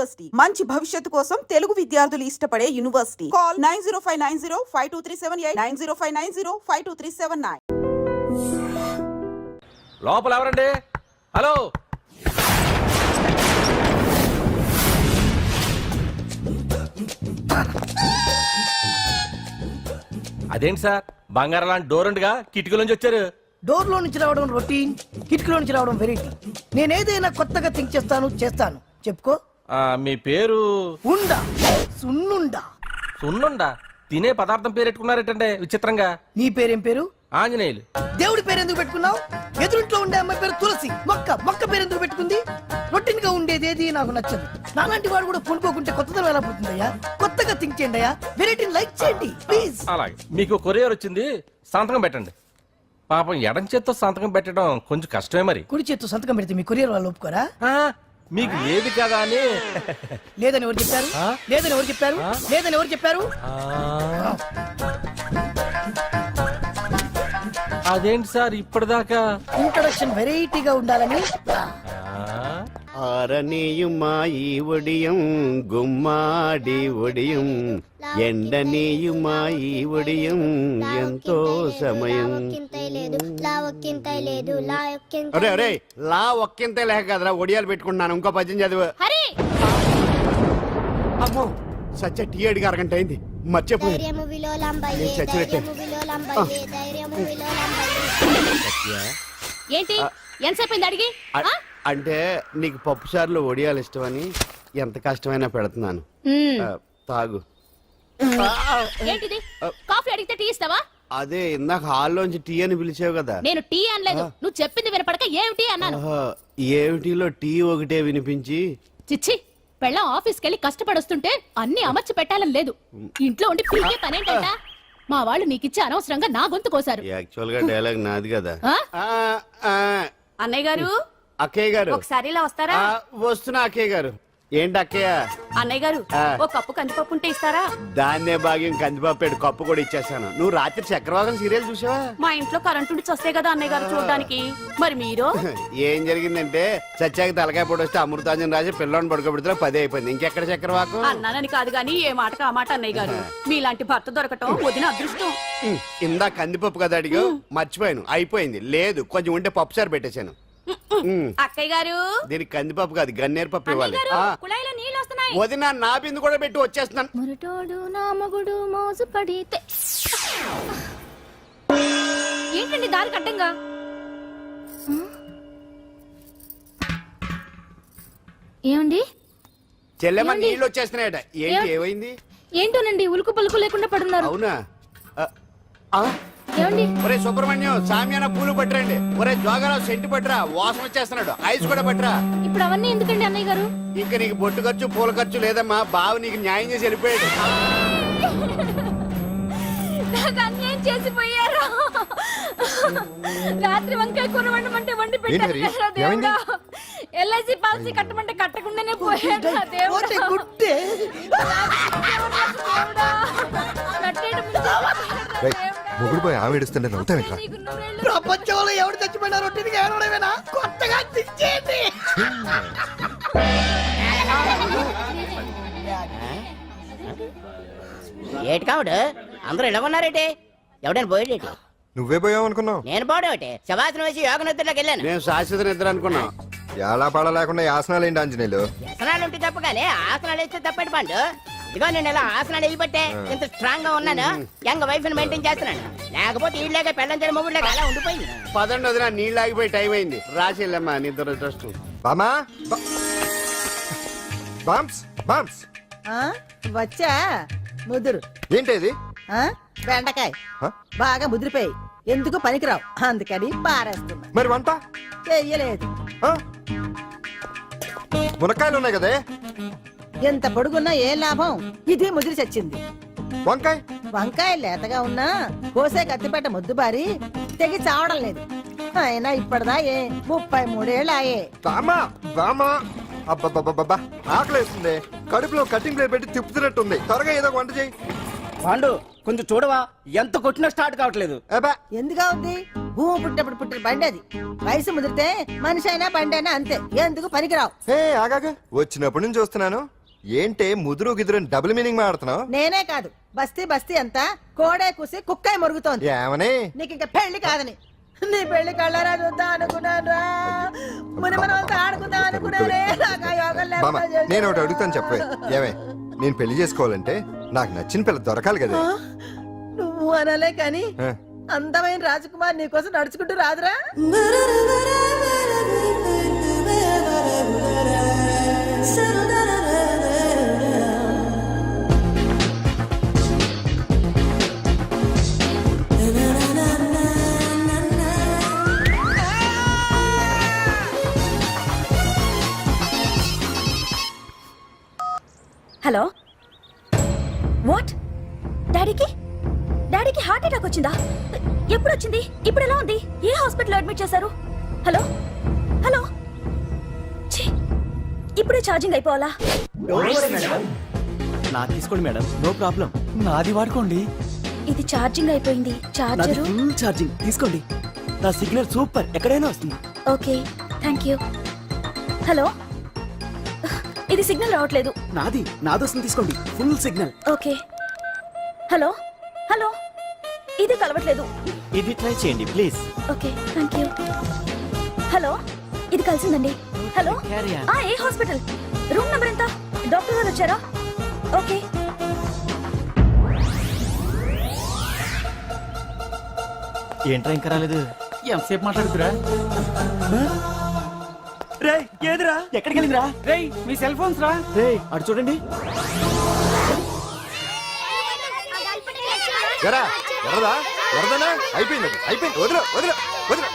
University మంచి భవిష్యత్తు కోసం తెలుగు విద్యార్థులు ఇష్టపడే యూనివర్సిటీ. కాల్ 9059052378 9059052379. లోపల ఎవరండి? హలో, అదేంటి సార్ బంగారం లాంటి డోర్ ఉండగా కిటికీల నుంచి వచ్చారు? డోర్ లో నుంచి రావడం రొటీన్, కిటికీలో నుంచి రావడం వెరైటీ. నేనేదైనా కొత్తగా థింక్ చేస్తాను. చెప్పుకో. మీ పేరు? ఉండా, సున్నుండా. సున్నుండా? తినే పదార్థం పేరు పెట్టుకున్నారేటండి విచిత్రంగా. నీ పేరేం పేరు? ఆంజనేయులు. దేవుడి పేరు ఎందుకు పెట్టుకున్నావు? ఎదురుంట్లో ఉండే అమ్మాయి పేరు తులసి. మొక్క పేరు ఎందుకు పెట్టుకుంది? రొటీన్ గా ఉండేదేది నాకు నచ్చదు. నాలాంటి వాడు కూడా పూనుకోకుంటే కొత్తదనం ఎలా పుడుతుందయ్యా? కొత్తగా థింక్ చేయండి అయ్యా, వెరైటీని లైక్ చేయండి ప్లీజ్. అలాగే, మీకు కొరియర్ వచ్చింది, సంతకం పెట్టండి. పాపం ఎడం చేత్తో సంతకం పెట్టడం కొంచెం కష్టమే. మరి కుడి చేత్తో సంతకం పెడితే మీ కొరియర్ వాళ్ళు ఒప్పుకోరా? మీకు లేదు కదా అని. లేదని ఎవరు చెప్పారు? లేదని ఎవరు చెప్పారు? లేదని ఎవరు చెప్పారు? అదేంటి సార్ ఇప్పటిదాకా ఇంట్రడక్షన్ వెరైటీగా ఉండాలని. ఆరనీయుమాయి ఒడియం గుమ్మాడి ఒడియం ఎండనీయుమాయి ఒడియం ఎంతో సమయం. అరే అరే, లా ఒక్కింతే లేక కదరా ఒడియాలు పెట్టుకుంటున్నాను. ఇంకో పద్యం చదివు. అమ్మో, సత్య టీ అడిగి అరగంట అయింది, మర్చిపోయింది. ఏంటి ఎంతసేపు అడిగి? అంటే నీకు పప్పు సార్లు ఒడియాలు ఇష్టమని ఎంత కష్టమైనా పెడుతున్నాను, తాగు. ఏంటిది? కాఫీ అడిగితే టీ ఇస్తావా? అదే ఇందాక హాల్లోంచి టీ అని పిలిచావు కదా. నేను టీ అనలేదు, నువ్వు చెప్పింది వినపడక ఏమిటి అన్నాను. ఏమిటిలో టీ ఒకటే వినిపించి. చిచ్చి, పెళ్ళం ఆఫీస్కి వెళ్ళి కష్టపడొస్తుంటే అన్ని అమర్చి పెట్టాలని లేదు. ఇంట్లో ఉండి పీకే పనేంటంట? మా వాళ్ళు నీకిచ్చే అనవసరంగా నా గొంతు కోసారు. యాక్చువల్ గా డైలాగ్ నాది కదా. అన్నయ్య గారు, అక్కయ్య గారు ఒకసారి ఇలా వస్తారా? వస్తున్నా అక్కయ్య గారు. ఏంటి అక్కయ్య? అన్నయ్య గారు, ఒక కప్పు కందిపప్పు ఉంటే ఇస్తారా? దాన్నే భాగ్యం కందిపప్పు కప్పు కూడా ఇచ్చేసాను. నువ్వు రాత్రి చక్రవాకం సీరియల్ చూసావా? మా ఇంట్లో కరెంటు ఉండి వస్తే కదా అన్నయ్య గారు చూడడానికి. మరి మీరు? ఏం జరిగిందంటే సత్యాకి తలకాయ పొడి వస్తే అమృతాంజన్ రాజు పిల్లని పడుకోబెడితే 10 అయిపోయింది. ఇంకెక్కడ చక్రవాకం? అన్నానని కాదు గానీ ఏ మాటకు ఆ మాట అన్నయ్య గారు. మీలాంటి భర్త దొరకటం వదిన అదృష్టం. ఇందా కందిపప్పు కదా అడిగా, మర్చిపోయాను. అయిపోయింది. లేదు, కొంచెం ఉంటే పప్పు సార్ పెట్టేశాను. అక్కయ్య గారు, దీనికి కందిపప్పు కాదు గన్నేరు పప్పు ఇవ్వాలి. కుళాయిలో నీళ్ళు వస్తున్నాయి. వదిన నా బిందు కూడా పెట్టి వచ్చేస్తున్నాను. మురటోడు నా మగుడు మోసు పడితే. ఏంటండి దారి కట్టంగా? ఏమండి? చెల్లెమ్మ నీళ్ళు వచ్చేస్తున్నాయట. ఏంటి, ఏమైంది? ఏంటోనండి, ఉలుకు పలుకు లేకుండా పడున్నారు. అవునా? ఏమండి? ఒరే సుబ్రహ్మణ్యం, సామ్యాన పూలు పట్టరండి. ఒరే జోగారావు సెంటు పట్టరా, వాసన వచ్చేస్తున్నాడు. ఐస్ కూడా పట్టరా. ఇప్పుడు అవన్నీ ఎందుకండి అన్నయ్య గారు? ఇంకా నీకు బొట్టు ఖర్చు పూల ఖర్చు లేదమ్మా. బావ నీకు న్యాయం చేసి వెళ్ళిపోయాడు. నాకు అన్యాయం చేసిపోయారు. రాత్రి వంకాయ కూర వండమంటే వండి పెట్టారు. ఎల్ఐసి పాలసీ కట్టమంటే కట్టకుండానే పోయాడు. మొగుడు పోయి ఆమె ఏడుస్తుంటే నవ్వుతావేంట్రా? ప్రపంచంలో ఎవరు చచ్చిపోయినా రొట్టెని ఏడవడమేనా? కొత్తగా తెచ్చేయండి. ఏటి కావుడు అందరూ ఇలా ఉన్నారేటి? ఎవడైనా పోయేటి? నువ్వే పోయావు అనుకున్నావు. నేను పోవడం శవాసనం వేసి యోగ నిద్రలోకి వెళ్ళాను. నేను శాశ్వత నిద్ర అనుకున్నా. ఎలా పాడ లేకుండా ఆసనాలు ఏంటి ఆంజనేయులు? వ్యసనాలు ఉంటే తప్ప కానీ ఆసనాలు వేస్తే తప్పటి పండు. ఇదిగో నేను ఇలా ఆసనాలు వేయబట్టే ఇంత స్ట్రాంగ్ గా ఉన్నాను. యంగ్ వైఫ్ ని మెయింటైన్ చేస్తున్నాను. లేకపోతే ఇళ్ళగా పెళ్ళంచని మొగుళ్ళగా అలా ఉండిపోయింది. పదండి వదిన, నీళ్ళు ఆగిపోయి టైం అయింది. రాసి వెళ్ళమ్మా నిద్ర ట్రస్ట్. బామా బామ్స్ బామ్స్ వచ్చా ముదురు. ఏంటి బెండకాయ బాగా ముదిరిపోయి ఎందుకు పనికిరావు, అందుకని పారేస్తున్నా. మరి వంట చెయ్యలేదు. మునక్కాయలు ఉన్నాయి కదే, ఎంత పొడుగున్నా ఏం లాభం? ఇది ముదిరి చచ్చింది. వంకాయ లేతగా ఉన్నా కోసే కత్తిపేట ముద్దు బారి తెగి చావడం లేదు. అయినా ఇప్పటిదా 33 ఏళ్ళు ఆయే. ఆకలేస్తుంది, కడుపులో కటింగ్ ప్లేట్ పెట్టి తిప్పుతున్నట్టుంది. త్వరగా ఏదో వంట చేయి. పాండు కొంచెం చూడవా, ఎంత కొట్టినా స్టార్ట్ కావట్లేదు. ఎందుగా ఉంది? భూమి పుట్టినప్పుడు పుట్టిన బండి అది. వయసు ముదిరితే మనిషి అయినా బండి అయినా అంతే, ఎందుకు పనికిరావు. హే ఆగాక వచ్చినప్పటి నుంచి చూస్తున్నాను ఏంటే ముదురు గిదురు డబుల్ మీనింగ్ మాడుతున్నావు నేనే కాదు, బస్తీ బస్తీ అంతా కోడే కూసి కుక్కాయి మురుగుతోంది. ఏమని నీకు ఇంకా పెళ్లి కాదని. నీ పెళ్లి కళ్ళరా చూద్దాం అనుకున్నాను. మునిమనంతా ఆడుకుందాం అనుకున్నానే. నాకు ఆ యోగం బామ్మ లేకుండా నేను ఒకటి చేశారు. అడుగుతాను చెప్పే ఏమే నేను పెళ్లి చేసుకోవాలంటే నాకు నచ్చిన పిల్ల దొరకాలి కదా ఆ? నువ్వు అనలే కాని ఆ. అందమైన రాజకుమార్ నీకోసం నడుచుకుంటూ రాదురా. హలో వాట్ డాడీకి హార్ట్ అటాక్ వచ్చిందా? ఎప్పుడు వచ్చింది? ఇప్పుడు ఎలా ఉంది? ఏ హాస్పిటల్ అడ్మిట్ చేశారు? హలో హలో ఛీ, ఇప్పుడే ఛార్జింగ్ అయిపోవాలా? నాది తీసుకోండి మేడం, నో ప్రాబ్లం. నాది వాడుకోండి. ఇది ఛార్జింగ్ అయిపోయింది. నాది చార్జరు ఫుల్ ఛార్జింగ్, తీసుకోండి. నా సిగ్నల్ సూపర్, ఎక్కడైనా వస్తుంది. Okay thank you. హలో ఇది సిగ్నల్ రావట్లేదు. నాది వస్తుంది, తీసుకోండి. Full signal. Okay hello hello ఇది కలవట్లేదు. ఇది ట్రై చేయండి please. Okay thank you. Hello ఇది కలిసిందండి. Hello Carry on. ఏ హాస్పిటల్? రూమ్ నెంబర్ ఎంత? డాక్టర్ గారు వచ్చారా? ఓకే ఏంట్రా ఇంకా రాలేదు? ఎంతసేపు మాట్లాడుతురా? రే ఏదిరా, ఎక్కడికి వెళ్ళిందిరా? రేయ్ మీ సెల్ ఫోన్స్ రా. రే అటు చూడండి. ఎరా ఎరదా ఎరదనా అయిపోయింది అది. అయిపోయింది వదిలే వదిలే వదిలే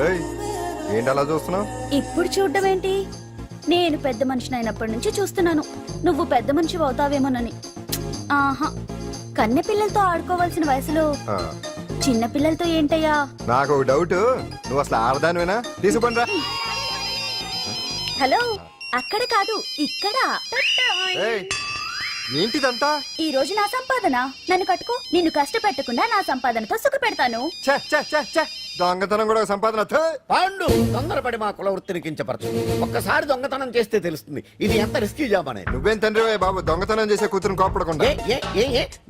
ఏయ్, ఏంటి అలా చూస్తున్నావు ఇప్పుడు చూడ్డం ఏంటి? నేను పెద్ద మనిషిని అయినప్పటి నుంచి చూస్తున్నాను నువ్వు పెద్ద మనిషి అవుతావేమోనని. ఆహా, కన్నె పిల్లలతో ఆడుకోవాల్సిన వయసులో చిన్న పిల్లలతో ఏంటయ్యా? నాకు ఒక డౌట్, నువ్వు అసలు ఆడదానివేనా? తీసుకుంటా హలో అక్కడ కాదు ఇక్కడ. ఏంటిదంతా? ఈ రోజు నా సంపాదన. నన్ను కట్టుకో, నిన్ను కష్టపెట్టకుండా నా సంపాదనతో సుఖ పెడతాను. ఛే, ఛే, ఛే, ఛే. దొంగతనం కూడా ఒక సంపాదన. థూ. పాండు తొందరపడి మా కుల వృత్తిని కించపరచు. ఒక్కసారి దొంగతనం చేస్తే తెలుస్తుంది ఇది ఎంత రిస్కీ జాబ్ అనేది. నువ్వేం తండ్రివే బాబు, దొంగతనం చేసే కూతురు కోపడకుండా.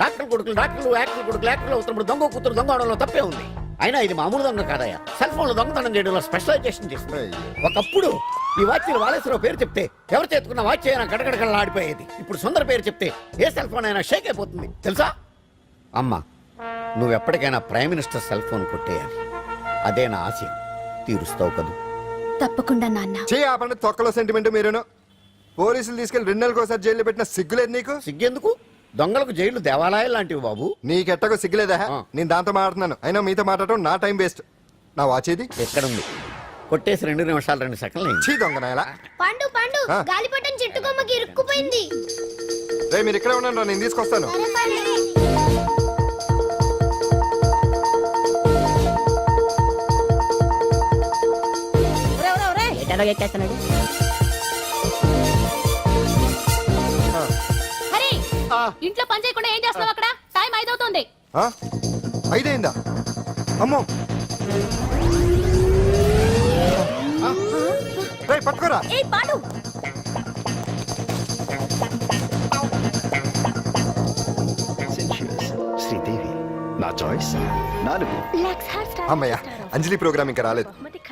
డాక్టర్ కొడుకులు డాక్టర్లు, యాక్టర్ కొడుకులు యాక్టర్లు అవుతున్నప్పుడు దొంగ కూతురు దొంగ అవడంలో తప్పే ఉంది. అయినా ఇది మామూలు దొంగ కాదయ్యా, సెల్ ఫోన్ లో దొంగతనం చేయడంలో స్పెషలైజేషన్ చేస్తుంది. ఒకప్పుడు ఈ వాచీలు వాలేశ్వరరావు పేరు చెప్తే ఎవరు చేతుకున్న వాచ్ అయినా గడగడగడలా ఆడిపోయేది. ఇప్పుడు సుందర పేరు చెప్తే ఏ సెల్ ఫోన్ అయినా షేక్ అయిపోతుంది తెలుసా? అమ్మా, నువ్వు ఎప్పటికైనా ప్రైమ్ మినిస్టర్ సెల్ ఫోన్ కొట్టేయాలి. అదే నా ఆశయం. తీరుస్తావు కదూ? తప్పకుండా నాన్న. చే ఆ పండు తొక్కలో సెంటిమెంట్ మీరును. పోలీసులు తీసుకెళ్లి 2 నెలలకోసారి జైల్లో పెట్టిన సిగ్గులేదు నీకు? సిగ్గెందుకు? దొంగలకు జైలు దేవాలయాలు లాంటివి బాబు. నీకెట్టకు సిగ్గులేదా? ఆ. నేను దాంతో మాట్లాడుతున్నాను, అయినా మీతో మాట్లాడటం నా టైం వేస్ట్. నా వాచేది ఎక్కడుంది? కొట్టేసి 2 నిమిషాలు 2 సెకండ్లు అయింది. చీ దొంగనాయలా. పండు పండు ఆ. గాలిపటం చెట్టు కొమ్మకి ఇరుక్కుపోయింది. రే మీరు ఇక్కడే ఉండండి రా, నేను తీసుకొస్తాను. ఒరేయ్, ఒరేయ్, ఒరేయ్. ఎటాలో ఎక్కేస్తున్నాడు. హరి ఇంట్లో పని చేయకుండా ఏం చేస్తున్నావు అక్కడ? టైం 5 అవుతుంది. ఆ? 5 అయిందా? అమ్మో, రే పట్టుకోరా. ఏ పాడు శ్రీదేవి నా చాయిస్. 4 అమ్మయ్య, అంజలి ప్రోగ్రామ్ ఇంకా రాలేదు.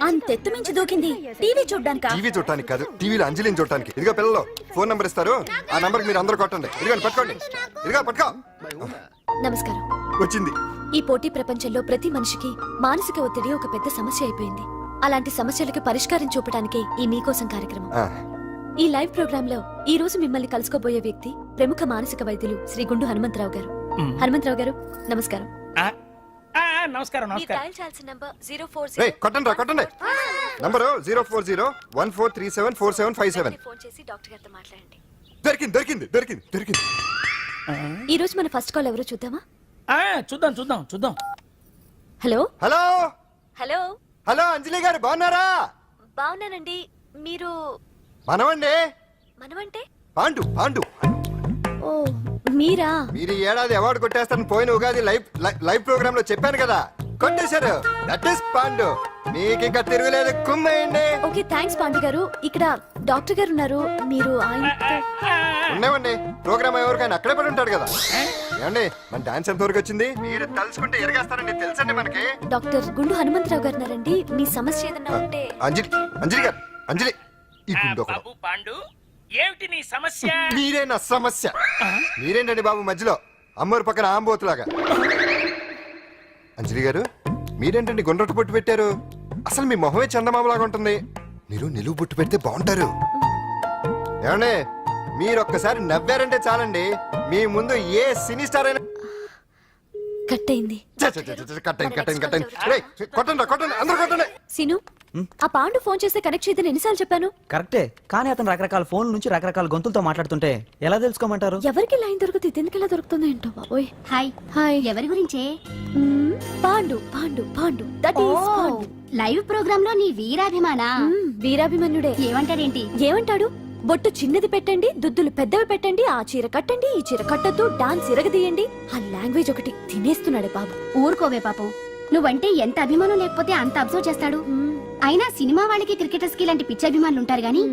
అంతెత్తు మించి దూకింది. టీవీ చూడ్డానికా? టీవీ చూడటానికి కాదు, టీవీలో అంజలిని చూడటానికి. ఇదిగో పిల్లలు ఫోన్ నంబర్ ఇస్తారు, ఆ నంబర్ మీరు అందరూ కొట్టండి. ఇదిగోండి పట్టుకోండి. ఇదిగో పట్టుకో. నమస్కారం. వచ్చింది. ఈ పోటీ ప్రపంచంలో ప్రతి మనిషికి మానసిక ఒత్తిడి ఒక పెద్ద సమస్య అయిపోయింది. అలాంటి సమస్యలకు పరిష్కారం చూపడానికే ఈ మీకోసం కార్యక్రమం. ఆ, ఈ లైవ్ ప్రోగ్రామ్ లో ఈ రోజు మిమ్మల్ని కలుసుకోబోయే వ్యక్తి ప్రముఖ మానసిక వైద్యులు శ్రీ గుండు హనుమంతరావు గారు. హనుమంతరావు గారు నమస్కారం. నమస్కారం మీరు డయల్ చేయాల్సిన నంబర్ 040. రేయ్ కొట్టండి రా, కొట్టండి. నంబరు 04014374757. ఫోన్ చేసి డాక్టర్ గారితో మాట్లాడండి. దొరికింది దొరికింది దొరికింది దొరికింది. ఈ రోజు మన ఫస్ట్ కాల్ ఎవరో చూద్దామా? చూద్దాం చూద్దాం చూద్దాం. హలో హలో హలో హలో అంజలి గారు బాగున్నారా? బాగున్నానండి. మీరు మనమండి మనమంటే? పాండు పాండు. ఓ మీరా? మీరు ఈ ఏడాది అవార్డు కొట్టేస్తారని పోయిన ఉగాది లైవ్ ప్రోగ్రామ్ లో చెప్పాను కదా, కొట్టేశారు. That is Pandu. మీకు ఇంకా తిరుగులేదు, కుమ్మేయండి. ఓకే థ్యాంక్స్ పాండు గారు. ఇక్కడ డాక్టర్ గారు ఉన్నారు, మీరు ఆయనతో ఉండేవండి. ప్రోగ్రామ్ ఎవరికైనా అక్కడే పడి ఉంటాడు కదా. ఏమండి మన డాన్స్ ఎంత వరకు వచ్చింది? మీరు తలుచుకుంటే ఎరగేస్తారండి, తెలుసండి మనకి. డాక్టర్ గుండు హనుమంతరావు గారు ఉన్నారండి. మీ సమస్య ఏదన్నా ఉంటే అంజలి గారు, అంజలి ఈ గుండు ఒకడు. బాబు పాండు ఏమిటి నీ సమస్య? మీరే నా సమస్య. మీరేంటండి బాబు మధ్యలో అమ్మోరు పక్కన ఆంబోతులాగా? అంజలి గారు మీరేంటండి గుండ్రటి బొట్టు పెట్టారు? అసలు మీ మొహమే చందమామలాగా ఉంటుంది. మీరు నిలువు బొట్టు పెడితే బాగుంటారు. ఏమండి మీరు ఒక్కసారి నవ్వారంటే చాలండి, మీ ముందు ఏ సినీ స్టార్ అయినా కట్ అయింది. కొట్టండి అందరూ కొట్టండి. సిను, ఆ పాండు ఫోన్ చేస్తే కనెక్ట్ చేయదని ఎన్నిసార్లు చెప్పాను? కరెక్టే, కానీ అతను రకరకాల ఫోన్ నుంచి రకరకాల గొంతులతో మాట్లాడుతుంటే ఎలా తెలుసుకోమంటారు? ఎవరికి లైన్ దొరుకుతుంది, ఇతనికి ఎలా దొరుకుతుందో ఏంటో బాబోయ్. Hi hi. ఎవరి గురించే? Pandu Pandu Pandu that is Pandu. Live program లో నీ వీరాభిమానా? వీరాభిమన్యుడే. ఏమంటాడేంటి? ఏమంటాడు? బొట్టు చిన్నది పెట్టండి, దుద్దులు పెద్దవి పెట్టండి, ఆ చీర కట్టండి, ఈ చీర కట్టద్దు, డాన్స్ ఇరగదీయండి. ఆ లాంగ్వేజ్ ఒకటి తినేస్తున్నాడే బాబు. ఊరుకోవే పాపం, నువ్వంటే ఎంత అభిమానం లేకపోతే అంత అబ్జర్వ్ చేస్తాడు. అయినా సినిమా వాళ్ళకి క్రికెటర్స్ కి ఇలాంటి పిచ్చి అభిమానులు ఉంటారు గానీ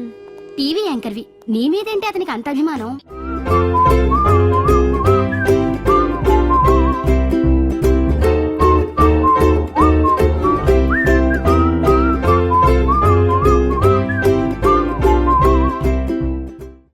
టీవీ యాంకర్వి నీ మీదేంటి అతనికి అంత అభిమానం?